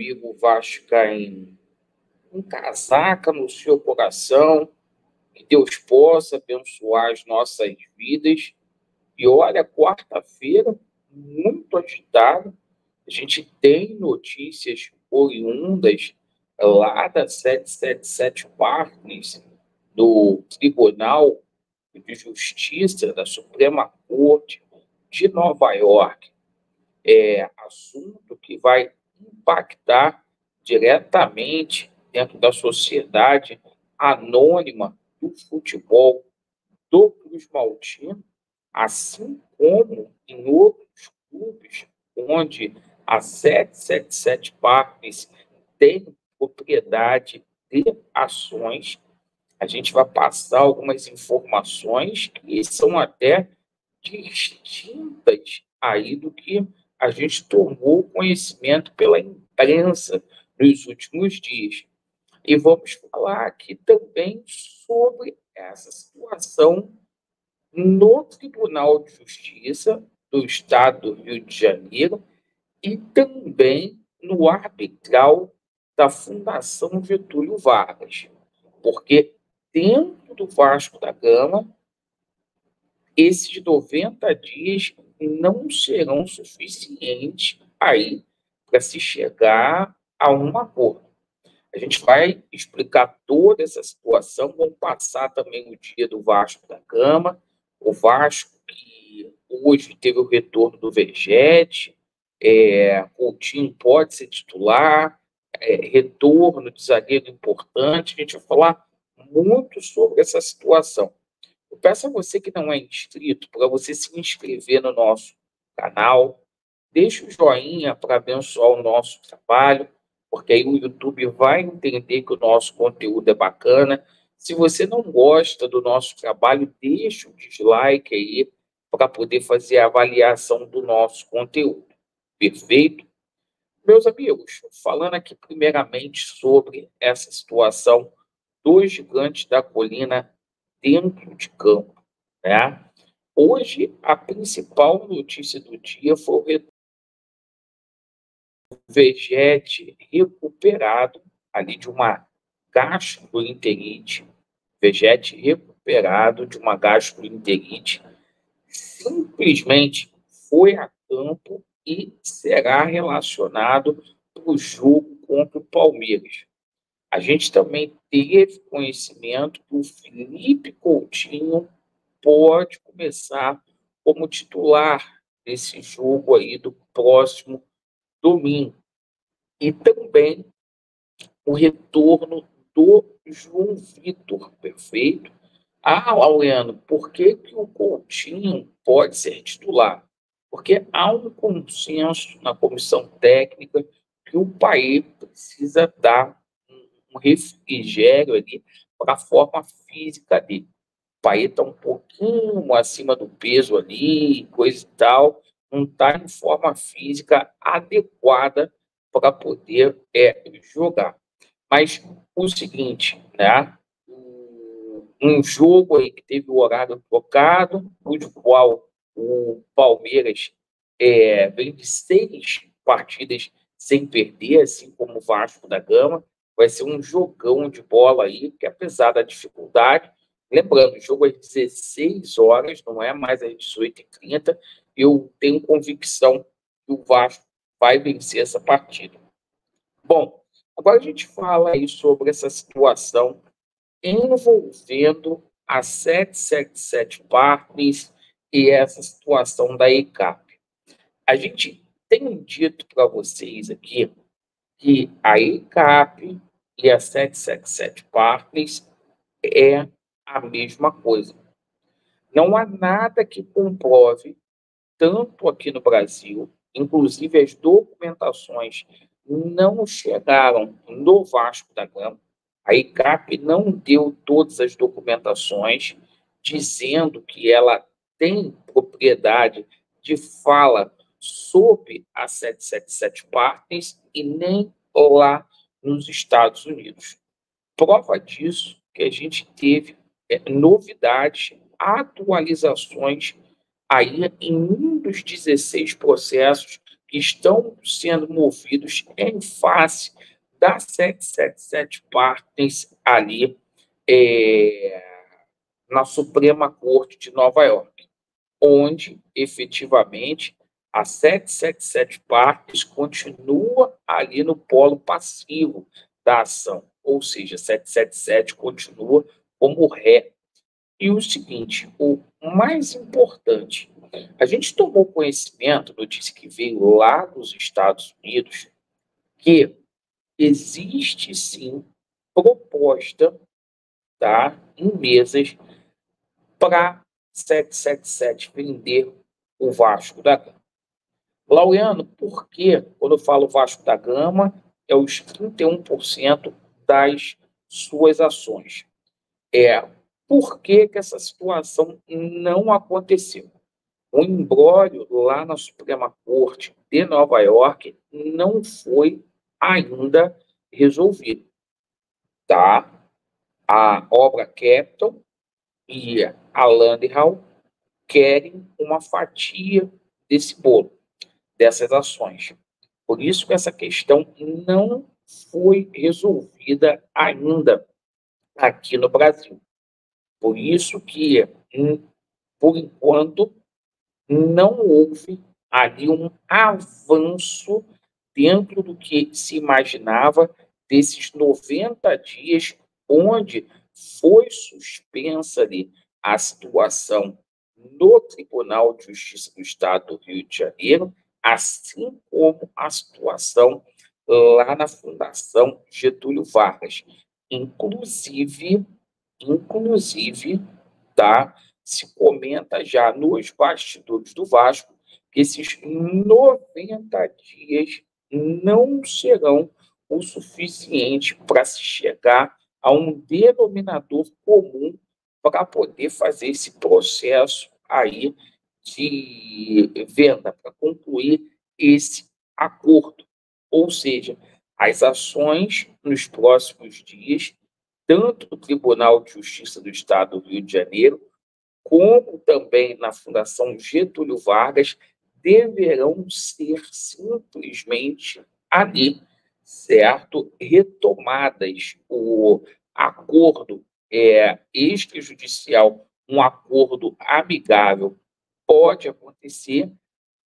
amigo vascaíno, um casaca no seu coração, que Deus possa abençoar as nossas vidas. E olha, quarta-feira, muito agitada, a gente tem notícias oriundas lá da 777 Partners, do Tribunal de Justiça da Suprema Corte de Nova York. Assunto que vai impactar diretamente dentro da sociedade anônima do futebol do Cruz Maltino, assim como em outros clubes onde a 777 Partners tem propriedade de ações. A gente vai passar algumas informações que são até distintas aí do que a gente tomou conhecimento pela imprensa nos últimos dias. E vamos falar aqui também sobre essa situação no Tribunal de Justiça do Estado do Rio de Janeiro e também no arbitral da Fundação Getúlio Vargas, porque dentro do Vasco da Gama, esses 90 dias não serão suficientes aí para se chegar a um acordo. A gente vai explicar toda essa situação, vamos passar também o dia do Vasco da Gama, o Vasco que hoje teve o retorno do Vergete, Coutinho pode ser titular, retorno de zagueiro importante, a gente vai falar muito sobre essa situação. Eu peço a você que não é inscrito, para você se inscrever no nosso canal, deixe o joinha para abençoar o nosso trabalho, porque aí o YouTube vai entender que o nosso conteúdo é bacana. Se você não gosta do nosso trabalho, deixe o dislike aí para poder fazer a avaliação do nosso conteúdo. Perfeito? Meus amigos, falando aqui primeiramente sobre essa situação dos gigantes da colina dentro de campo, né? Hoje, a principal notícia do dia foi o retorno do Vergete recuperado ali de uma gastroenterite. Vergete recuperado de uma gastroenterite, simplesmente foi a campo e será relacionado para o jogo contra o Palmeiras. A gente também teve conhecimento que o Felipe Coutinho pode começar como titular desse jogo aí do próximo domingo. E também o retorno do João Vitor, perfeito? Laureano, por que o Coutinho pode ser titular? Porque há um consenso na comissão técnica que o Paê precisa dar um refrigério ali para a forma física dele. O Paê está um pouquinho acima do peso ali, coisa e tal, não está em forma física adequada para poder jogar. Mas o seguinte, né? Um jogo aí que teve o horário trocado, o qual o Palmeiras vem de 6 partidas sem perder, assim como o Vasco da Gama. Vai ser um jogão de bola aí, que apesar da dificuldade, lembrando, o jogo é às 16 horas, não é mais às 18h30, eu tenho convicção que o Vasco vai vencer essa partida. Bom, agora a gente fala aí sobre essa situação envolvendo a 777 Partners e essa situação da ECAP. A gente tem dito para vocês aqui que a ECAP e a 777 Partners é a mesma coisa. Não há nada que comprove, tanto aqui no Brasil, inclusive as documentações não chegaram no Vasco da Gama. A ECAP não deu todas as documentações dizendo que ela tem propriedade de fala sobre a 777 Partners e nem lá nos Estados Unidos. Prova disso que a gente teve novidades, atualizações aí em um dos 16 processos que estão sendo movidos em face da 777 Partners ali na Suprema Corte de Nova York, onde, efetivamente, a 777 Partners continua ali no polo passivo da ação, ou seja, 777 continua como ré. E o seguinte, o mais importante, a gente tomou conhecimento, notícia que veio lá dos Estados Unidos, que existe sim proposta, tá, em mesas para 777 vender o Vasco da Gama. Laureano, por que, quando eu falo Vasco da Gama, é os 31% das suas ações? Por que essa situação não aconteceu? O imbróglio lá na Suprema Corte de Nova York não foi ainda resolvido, tá? A Obra Capital e a Landau querem uma fatia desse bolo, dessas ações. Por isso que essa questão não foi resolvida ainda aqui no Brasil. Por isso que, por enquanto, não houve ali um avanço dentro do que se imaginava desses 90 dias, onde foi suspensa ali a situação no Tribunal de Justiça do Estado do Rio de Janeiro, assim como a situação lá na Fundação Getúlio Vargas. Inclusive, tá, se comenta já nos bastidores do Vasco que esses 90 dias não serão o suficiente para se chegar a um denominador comum para poder fazer esse processo aí de venda, para concluir esse acordo. Ou seja, as ações nos próximos dias, tanto do Tribunal de Justiça do Estado do Rio de Janeiro, como também na Fundação Getúlio Vargas, deverão ser simplesmente ali, certo? Retomadas. O acordo extrajudicial, um acordo amigável, pode acontecer,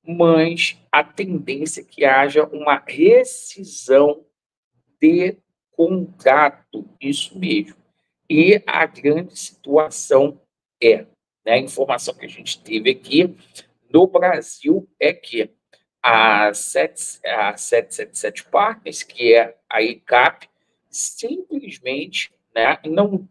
mas a tendência é que haja uma rescisão de contrato, isso mesmo. E a grande situação a informação que a gente teve aqui no Brasil é que a 777 Partners, que é a ICAP, simplesmente, né, não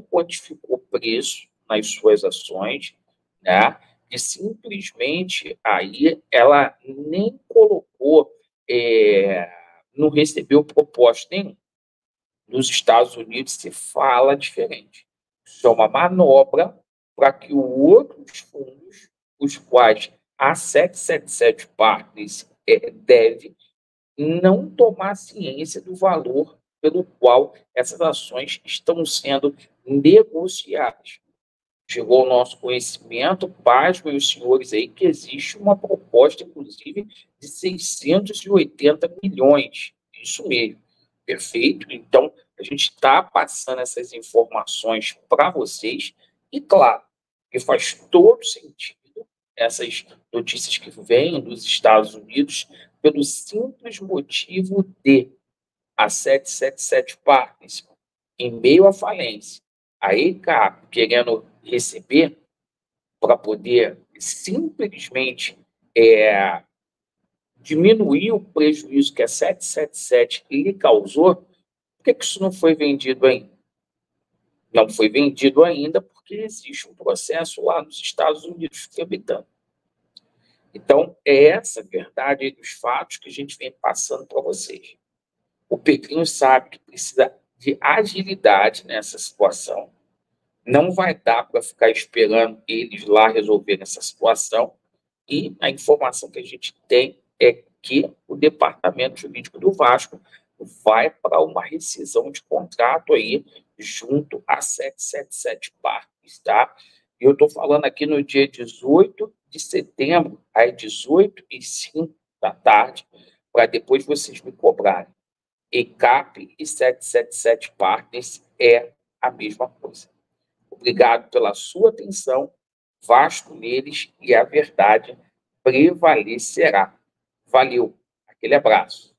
quantificou preço nas suas ações, né, e simplesmente aí ela nem colocou, não recebeu proposta nenhuma. Nos Estados Unidos se fala diferente. Isso é uma manobra para que outros fundos, os quais a 777 Partners deve, não tomar ciência do valor pelo qual essas ações estão sendo negociadas. Chegou ao nosso conhecimento, paz, meus senhores, aí, que existe uma proposta, inclusive, de 680 milhões. Isso mesmo. Perfeito? Então, a gente está passando essas informações para vocês e, claro, que faz todo sentido essas notícias que vêm dos Estados Unidos pelo simples motivo de a 777 Partners, em meio à falência, a ECAP querendo receber para poder simplesmente diminuir o prejuízo que a 777 lhe causou. Por que isso não foi vendido ainda? Não foi vendido ainda porque existe um processo lá nos Estados Unidos tramitando. Então, é essa verdade dos fatos que a gente vem passando para vocês. O Pedrinho sabe que precisa de agilidade nessa situação. Não vai dar para ficar esperando eles lá resolverem essa situação. E a informação que a gente tem é que o Departamento Jurídico do Vasco vai para uma rescisão de contrato aí junto a 777 Partners, tá? E eu estou falando aqui no dia 18 de setembro, às 18h05 da tarde, para depois vocês me cobrarem. ECAP e 777 Partners é a mesma coisa. Obrigado pela sua atenção. Vasco neles e a verdade prevalecerá. Valeu. Aquele abraço.